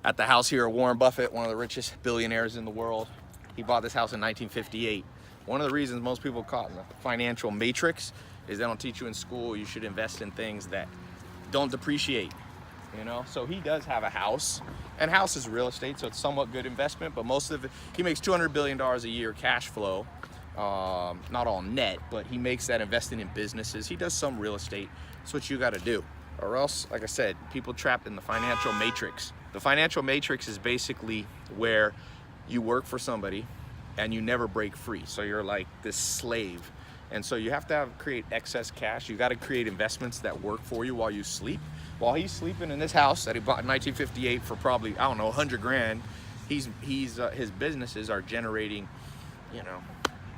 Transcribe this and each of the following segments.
at the house here of Warren Buffett, one of the richest billionaires in the world. He bought this house in 1958. One of the reasons most people caught in the financial matrix is they don't teach you in school you should invest in things that don't depreciate, you know? So he does have a house, and house is real estate, so it's somewhat good investment, but most of it, he makes $200 billion a year cash flow. Not all net, but he makes that investing in businesses. He does some real estate. That's what you got to do. Or else, like I said, people trapped in the financial matrix. The financial matrix is basically where you work for somebody and you never break free. So you're like this slave. And so you have to create excess cash. You got to create investments that work for you while you sleep. While he's sleeping in this house that he bought in 1958 for probably, I don't know, 100 grand, his businesses are generating, you know,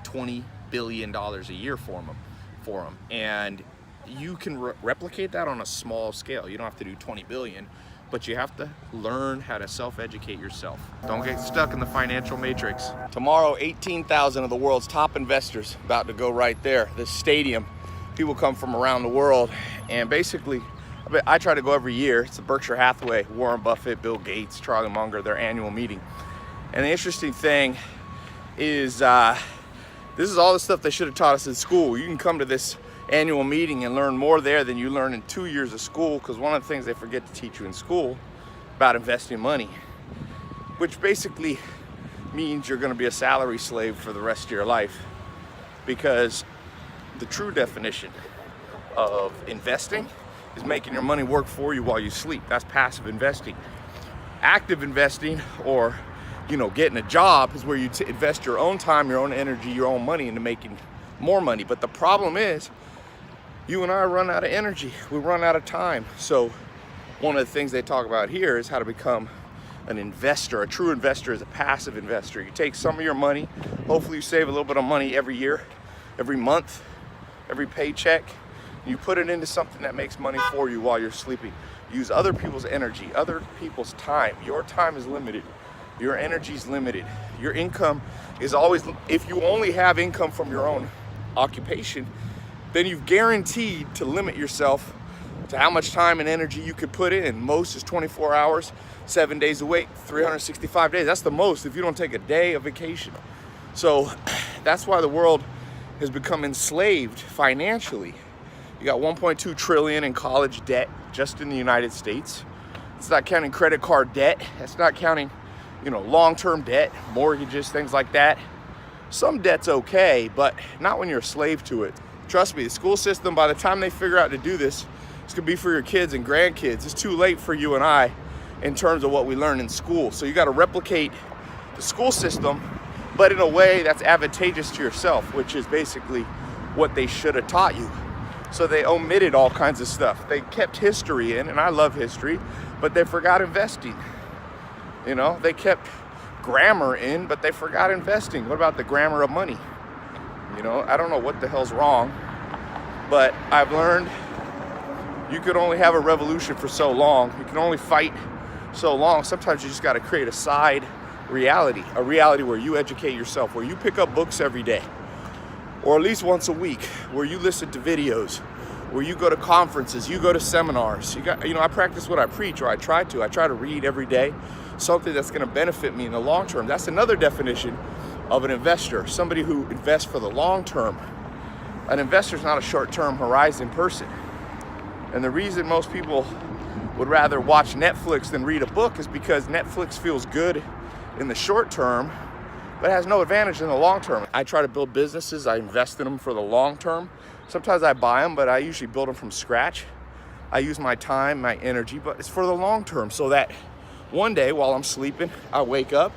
$20 billion a year for him. And you can replicate that on a small scale. You don't have to do 20 billion, but you have to learn how to self-educate yourself. Don't get stuck in the financial matrix. Tomorrow, 18,000 of the world's top investors about to go right there. This stadium, people come from around the world, and basically, I try to go every year. It's the Berkshire Hathaway, Warren Buffett, Bill Gates, Charlie Munger, their annual meeting. And the interesting thing is, this is all the stuff they should have taught us in school. You can come to this annual meeting and learn more there than you learn in 2 years of school, because one of the things they forget to teach you in school about investing money, which basically means you're going to be a salary slave for the rest of your life, because the true definition of investing is making your money work for you while you sleep. That's passive investing. Active investing, or getting a job, is where you invest your own time, your own energy, your own money into making more money. But the problem is, you and I run out of energy. We run out of time. So one of the things they talk about here is how to become an investor. A true investor is a passive investor. You take some of your money, hopefully you save a little bit of money every year, every month, every paycheck. You put it into something that makes money for you while you're sleeping. Use other people's energy, other people's time. Your time is limited. Your energy is limited. Your income is always, if you only have income from your own occupation, then you've guaranteed to limit yourself to how much time and energy you could put in. Most is 24 hours, 7 days a week, 365 days. That's the most if you don't take a day of vacation. So that's why the world has become enslaved financially. You got 1.2 trillion in college debt just in the United States. It's not counting credit card debt. It's not counting, long-term debt, mortgages, things like that. Some debt's okay, but not when you're a slave to it. Trust me, the school system, by the time they figure out to do this, it's gonna be for your kids and grandkids. It's too late for you and I in terms of what we learn in school. So you gotta replicate the school system, but in a way that's advantageous to yourself, which is basically what they should have taught you. So they omitted all kinds of stuff. They kept history in, and I love history, but they forgot investing. They kept grammar in, but they forgot investing. What about the grammar of money? I don't know what the hell's wrong, but I've learned you could only have a revolution for so long. You can only fight so long. Sometimes you just got to create a side reality, a reality where you educate yourself, where you pick up books every day, or at least once a week, where you listen to videos, where you go to conferences, you go to seminars. I practice what I preach, or I try to read every day, something that's going to benefit me in the long term. That's another definition of an investor, somebody who invests for the long term. An investor is not a short-term horizon person. And the reason most people would rather watch Netflix than read a book is because Netflix feels good in the short term, but has no advantage in the long term. I try to build businesses, I invest in them for the long term. Sometimes I buy them, but I usually build them from scratch. I use my time, my energy, but it's for the long term, so that one day while I'm sleeping, I wake up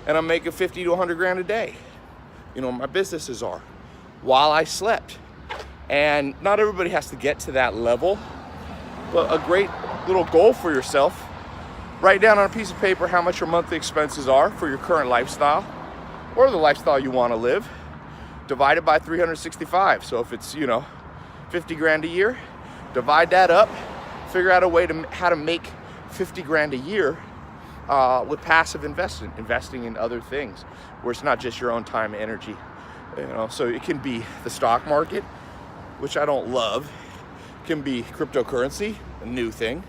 and I'm making 50 to 100 grand a day. My businesses are, while I slept. And not everybody has to get to that level, but a great little goal for yourself: write down on a piece of paper how much your monthly expenses are for your current lifestyle, or the lifestyle you want to live, divided by 365. So if it's, 50 grand a year, divide that up, figure out a way to how to make 50 grand a year with passive investing in other things, where it's not just your own time and energy. So it can be the stock market, which I don't love. It can be cryptocurrency, a new thing.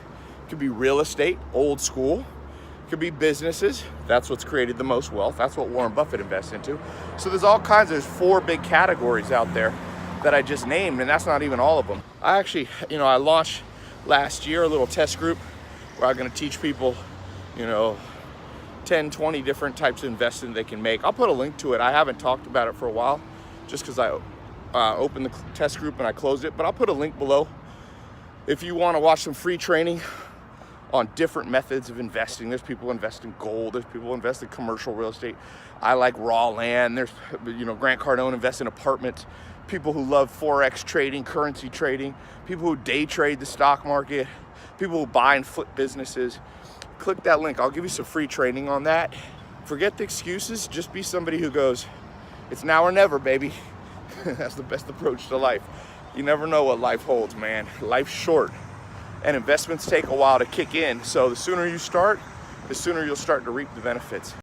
It can be real estate, old school. It could be businesses. That's what's created the most wealth. That's what Warren Buffett invests into. So there's all kinds, there's 4 big categories out there that I just named, and that's not even all of them. I actually, I launched last year a little test group where I'm gonna teach people, 10, 20 different types of investing they can make. I'll put a link to it. I haven't talked about it for a while just because I opened the test group and I closed it, but I'll put a link below if you want to watch some free training on different methods of investing. There's people invest in gold, there's people invest in commercial real estate. I like raw land. There's, Grant Cardone invests in apartments. People who love Forex trading, currency trading, people who day trade the stock market, people who buy and flip businesses. Click that link. I'll give you some free training on that. Forget the excuses. Just be somebody who goes, it's now or never, baby. That's the best approach to life. You never know what life holds, man. Life's short, and investments take a while to kick in. So the sooner you start, the sooner you'll start to reap the benefits.